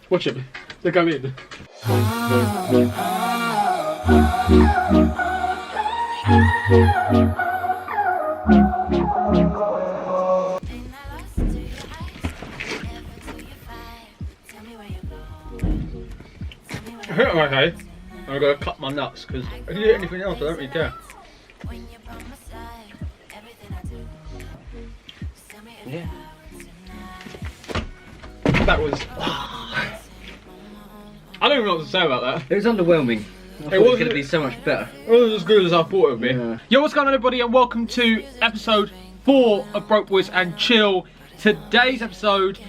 Watch it. They're going in. Okay, I'm gonna cut my nuts because if you do anything else, I don't really care. Yeah. That was. I don't even know what to say about that. It was underwhelming. I thought it was going to be so much better. It wasn't as good as I thought it would be. Yeah. Yo, what's going on, everybody, and welcome to episode 4 of Broke Boys and Chill. Today's episode,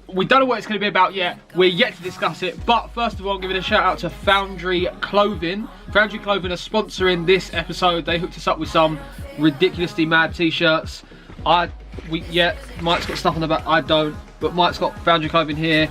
we don't know what it's going to be about yet. We're yet to discuss it. But first of all, I'm giving a shout out to Foundry Clothing. Foundry Clothing are sponsoring this episode. They hooked us up with some ridiculously mad t-shirts. Mike's got stuff on the back. I don't, but Mike's got Foundry Clothing here,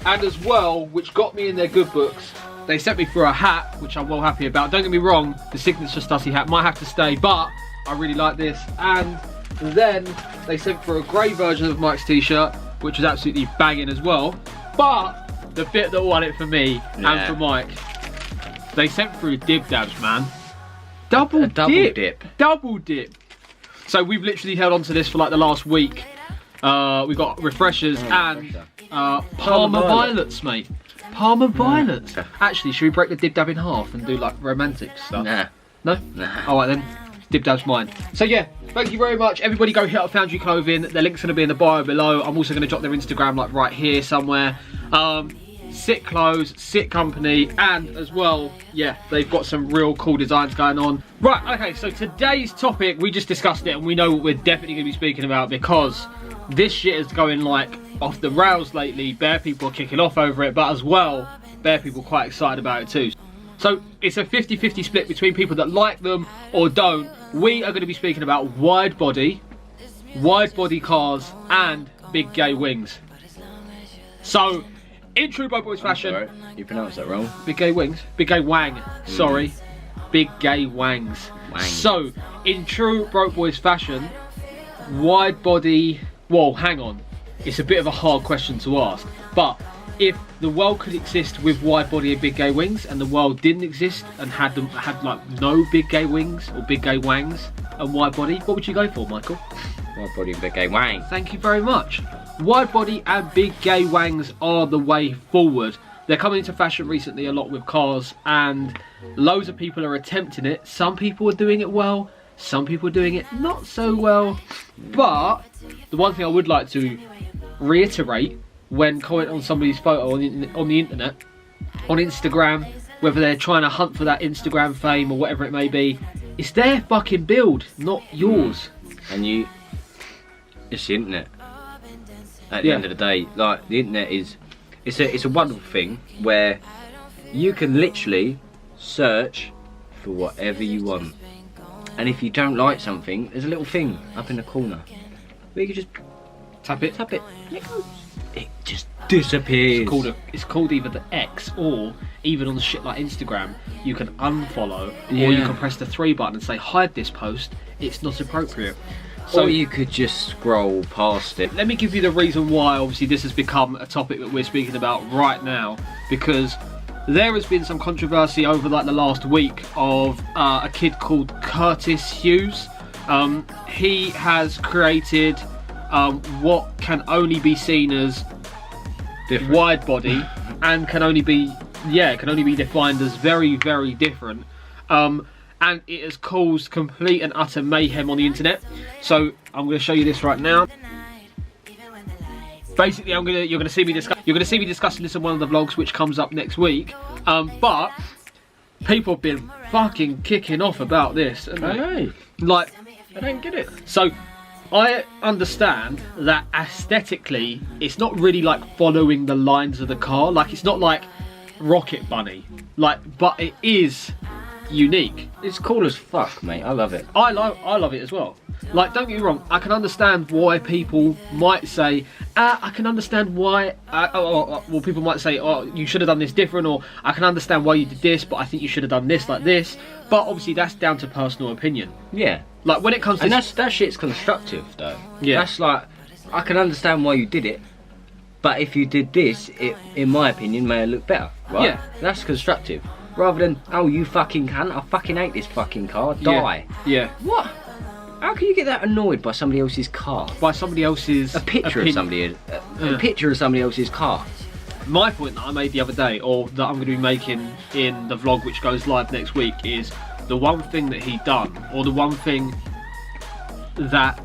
and as well, which got me in their good books. They sent me for a hat, which I'm well happy about. Don't get me wrong, the signature Stussy hat might have to stay, but I really like this. And then they sent for a grey version of Mike's t-shirt, which was absolutely banging as well. But the bit that won it for me and for Mike, they sent through dib dabs, man. Double dip. So we've literally held on to this for like the last week. We got refreshers and Parma Violets, mate. Parma Violets. Actually, should we break the dib dab in half and do like romantic stuff? Nah. No? Nah. Alright then, dib dab's mine. So yeah, thank you very much. Everybody go hit up Foundry Clothing. Their link's gonna be in the bio below. I'm also gonna drop their Instagram like right here somewhere. Sick clothes, sick company, and as well, yeah, they've got some real cool designs going on. Right, okay, so today's topic, we just discussed it and we know what we're definitely gonna be speaking about because this shit is going like off the rails lately. Bare people are kicking off over it, but as well, bare people quite excited about it too. So it's a 50-50 split between people that like them or don't. We are going to be speaking about wide body cars, and big gay wings. So, in true Broke Boys fashion, Sorry, you pronounced that wrong. big gay wings, big gay wang. Sorry, big gay wangs. Wang. So, in true Broke Boys fashion, wide body. Well, hang on. It's a bit of a hard question to ask, but if the world could exist with wide body and big gay wings, and the world didn't exist and had like no big gay wings or big gay wangs and wide body, what would you go for, Michael? Wide body and big gay wang. Thank you very much. Wide body and big gay wangs are the way forward. They're coming into fashion recently a lot with cars, and loads of people are attempting it. Some people are doing it well, some people are doing it not so well. But the one thing I would like to reiterate when commenting on somebody's photo on the internet, on Instagram, whether they're trying to hunt for that Instagram fame or whatever it may be, it's their fucking build, not yours. And it's the internet. At the end of the day, like the internet it's a wonderful thing where you can literally search for whatever you want. And if you don't like something, there's a little thing up in the corner where you can just tap it. It just disappears. It's called either the X, or even on shit like Instagram, you can unfollow, or you can press the 3 button and say hide this post, it's not appropriate. So or you could just scroll past it. Let me give you the reason why obviously this has become a topic that we're speaking about right now, because there has been some controversy over like the last week of a kid called Curtis Hughes. He has created what can only be seen as different. Wide body and can only be defined as very, very different. And it has caused complete and utter mayhem on the internet. So I'm going to show you this right now. Basically, you're going to see me discussing this in one of the vlogs, which comes up next week. But people have been fucking kicking off about this. I know. Like, I don't get it. So I understand that aesthetically, it's not really like following the lines of the car. Like, it's not like Rocket Bunny. Like, but it is unique. It's cool as fuck, mate. I love it. I love it as well. Like, don't get me wrong, I can understand why people might say, I can understand why, well, people might say, oh, you should have done this different, or I can understand why you did this, but I think you should have done this like this. But obviously that's down to personal opinion. Yeah. Like when it comes to And that shit's constructive though. Yeah. That's like, I can understand why you did it, but if you did this, it, in my opinion, may have looked better, right? Yeah. That's constructive. Rather than, oh, you fucking cunt, I fucking hate this fucking car, die. Yeah. What? How can you get that annoyed by somebody else's car? By somebody else's A picture of somebody, a picture of somebody else's car. My point that I made the other day, or that I'm going to be making in the vlog which goes live next week, is the one thing that he done, or the one thing that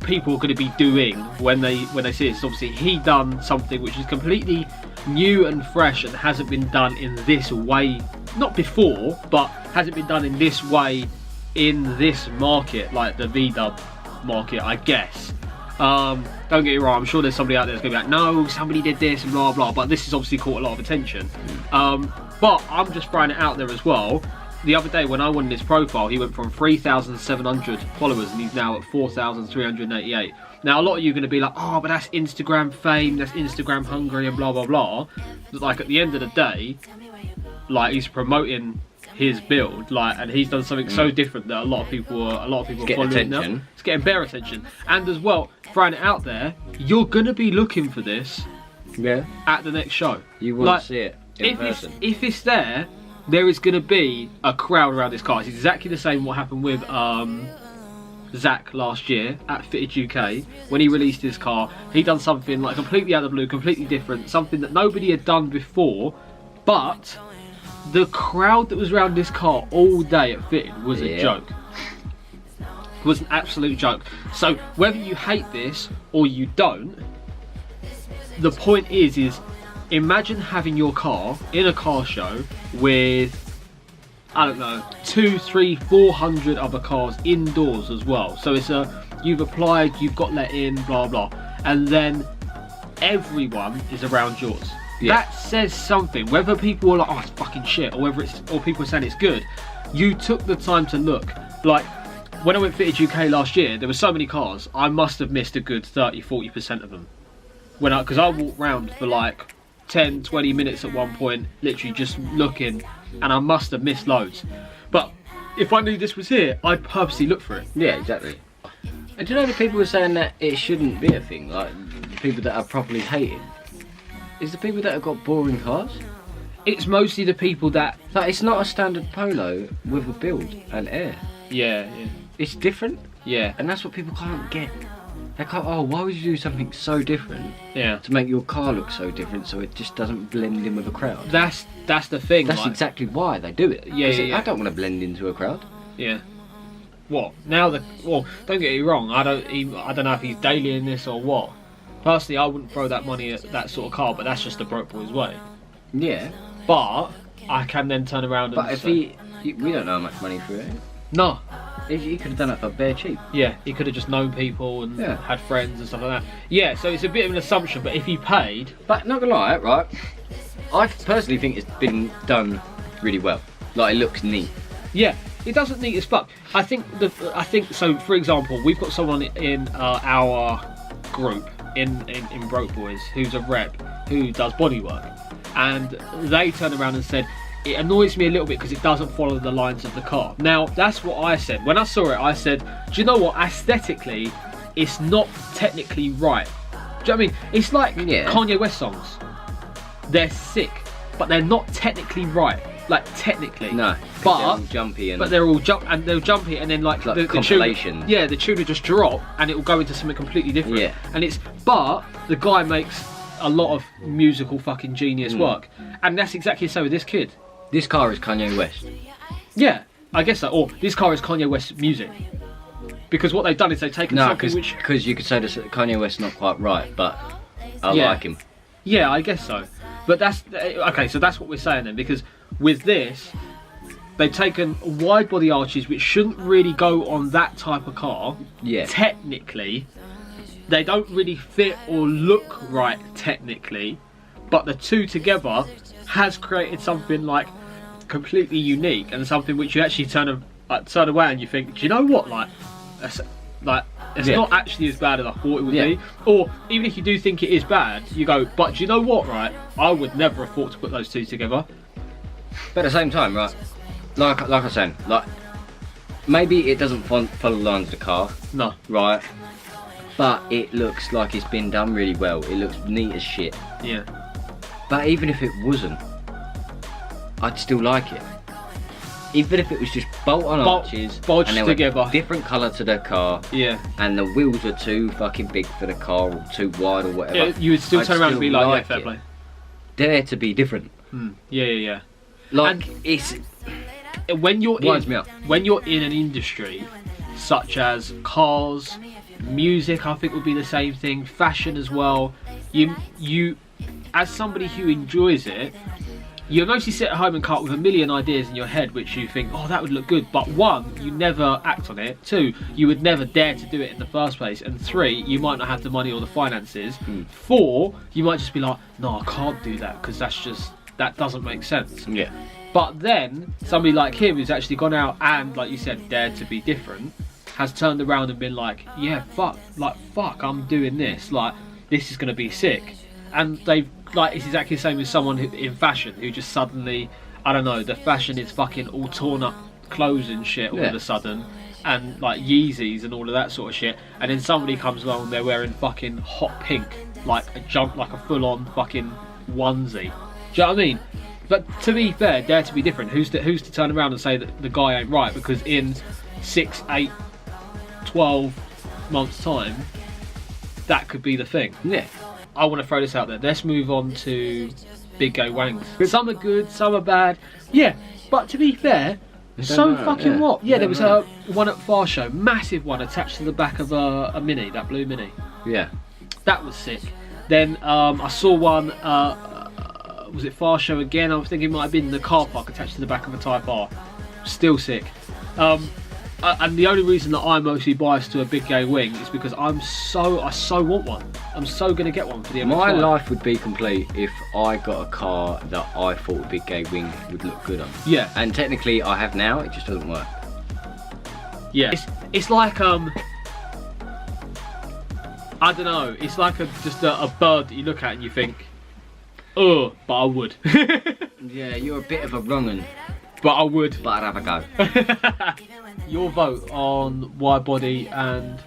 people are going to be doing when they see this. Obviously, he done something which is completely new and fresh and hasn't been done in this way, not before, but hasn't been done in this way in this market, like the VW market, I guess. Don't get me wrong, I'm sure there's somebody out there that's going to be like, no, somebody did this and blah blah, but this has obviously caught a lot of attention. But I'm just throwing it out there as well. The other day when I went in his profile, he went from 3,700 followers and he's now at 4,388. Now a lot of you are going to be like, oh, but that's Instagram fame, that's Instagram hungry and blah blah blah. But like at the end of the day, like he's promoting his build, like, and he's done something so different that a lot of people are following him now. It's getting bare attention. And as well, throwing it out there, you're gonna be looking for this at the next show. You want to see it in person. If it's there is gonna be a crowd around this car. It's exactly the same what happened with Zach last year at Fitted UK when he released his car. He done something like completely out of the blue, completely different, something that nobody had done before, but the crowd that was around this car all day at Fitted was a joke. It was an absolute joke. So whether you hate this or you don't, the point is imagine having your car in a car show with, I don't know, 200, 300, 400 other cars indoors as well. So it's you've applied, you've got let in, blah blah, and then everyone is around yours. That says something. Whether people are like, oh, it's fucking shit, or whether people are saying it's good, you took the time to look. Like when I went Fitted UK last year, there were so many cars, I must have missed a good 30-40% of them. Because I walked round for like 10-20 minutes at one point, literally just looking, and I must have missed loads. But if I knew this was here, I'd purposely look for it. Yeah, exactly. And do you know the people were saying that it shouldn't be a thing, like the people that are properly hated? It's the people that have got boring cars. It's mostly the people that... Like, it's not a standard Polo with a build and air. Yeah. It's different. Yeah. And that's what people can't get. They can't, oh, why would you do something so different to make your car look so different so it just doesn't blend in with a crowd? That's the thing. That's like, exactly why they do it. Yeah. I don't want to blend into a crowd. Yeah. What? Now don't get me wrong, I don't know if he's dailying this or what. Personally, I wouldn't throw that money at that sort of car, but that's just the broke boy's way. Yeah. But I can then turn around and But if we don't know how much money for it. No. He could have done it for bare cheap. Yeah, he could have just known people and had friends and stuff like that. Yeah, so it's a bit of an assumption, but if he paid... But not gonna lie, right, I personally think it's been done really well. Like, it looks neat. Yeah, it doesn't neat as fuck. I think so. For example, we've got someone in our group in Broke Boys who's a rep who does bodywork, and they turned around and said it annoys me a little bit because it doesn't follow the lines of the car. Now that's what I said when I saw it. I said, do you know what? Aesthetically, it's not technically right. Do you know what I mean? It's like Kanye West songs. They're sick, but they're not technically right. Like technically, no, but they're all jumpy and they're jumpy, and then like the compilation. The tune will just drop, and it will go into something completely different. Yeah, and but the guy makes a lot of musical fucking genius work, and that's exactly the same with this kid. This car is Kanye West. Yeah, I guess so. Or this car is Kanye West's music, because what they've done is they've taken something because you could say that Kanye West's not quite right, but I like him. Yeah, I guess so. But that's okay. So that's what we're saying then, because with this, they've taken wide body arches which shouldn't really go on that type of car. Yeah. Technically, they don't really fit or look right technically, but the two together has created something like completely unique and something which you actually turn away and you think, do you know what? It's not actually as bad as I thought it would be. Or even if you do think it is bad, you go, but do you know what, right? I would never have thought to put those two together. But at the same time, right, like I was saying, like maybe it doesn't follow the lines of the car, No. right? But it looks like it's been done really well. It looks neat as shit. Yeah. But even if it wasn't, I'd still like it. Even if it was just bolt-on arches bolted and they together. were different colour to their car, Yeah. and the wheels are too fucking big for the car or too wide or whatever. Yeah, you would still I'd turn around and be still like, yeah, fair it. play. Dare to be different. Yeah. Like, And it's when you're winds me up. when you're in an industry such as cars, music, I think would be the same thing, fashion as well. You as somebody who enjoys it, you mostly sit at home and come up with a million ideas in your head which you think, oh, that would look good. But one, you never act on it. Two, you would never dare to do it in the first place. And three, you might not have the money or the finances. Four, you might just be like, no, I can't do that because that doesn't make sense. Yeah. But then somebody like him who's actually gone out and, like you said, dared to be different, has turned around and been like, yeah, fuck, I'm doing this. Like, this is going to be sick. And they've, like, it's exactly the same as someone who, in fashion, who just suddenly, I don't know, the fashion is fucking all torn up clothes and shit all of a sudden, and like Yeezys and all of that sort of shit. And then somebody comes along and they're wearing fucking hot pink, like a full-on fucking onesie. Do you know what I mean? But to be fair, dare to be different. Who's to turn around and say that the guy ain't right? Because in 6, 8, 12 months' time, that could be the thing. Yeah. I want to throw this out there. Let's move on to big gay wangs. Some are good, some are bad. Yeah, but to be fair, so fucking what? Yeah, there was one at Far Show, massive one attached to the back of a Mini, that blue Mini. Yeah. That was sick. Then I saw one, was it Far Show again? I was thinking it might have been the car park attached to the back of a Type R. Still sick. And the only reason that I'm mostly biased to a big gay wing is because I so want one. I'm so gonna get one for the MX-5. My life would be complete if I got a car that I thought a big gay wing would look good on. Yeah. And technically I have now, it just doesn't work. Yeah. It's like I don't know. It's like just a bird that you look at and you think, oh, but I would. Yeah, you're a bit of a wrong un. But I would. But I'd have a go. Your vote on wide body, and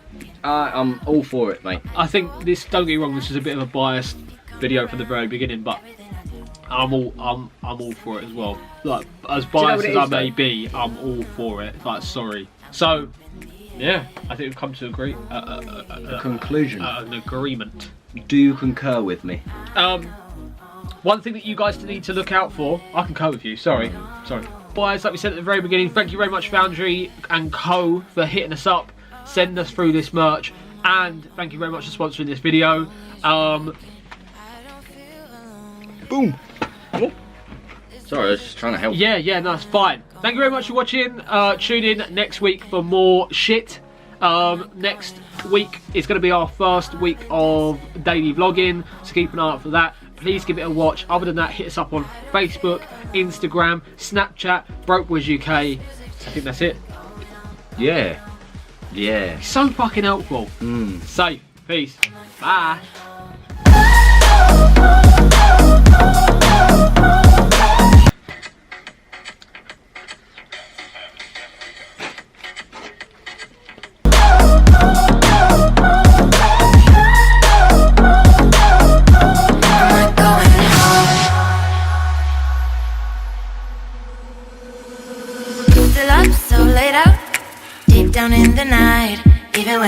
I'm all for it, mate. I think this. Don't get me wrong. This is a bit of a biased video from the very beginning, but I'm all for it as well. Like, as biased as I may be, I'm all for it. Like, sorry. So, yeah, I think we've come to agree. A conclusion. An agreement. Do you concur with me? One thing that you guys need to look out for. I concur with you. Sorry. Boys, like we said at the very beginning, thank you very much Foundry and Co for hitting us up, sending us through this merch, and thank you very much for sponsoring this video. Boom. Oh. Sorry, I was just trying to help. Yeah, no, it's fine. Thank you very much for watching. Tune in next week for more shit. Next week is going to be our first week of daily vlogging, so keep an eye out for that. Please give it a watch. Other than that, hit us up on Facebook, Instagram, Snapchat, Brokeboys UK. I think that's it. Yeah. So fucking helpful. Safe. Peace. Bye.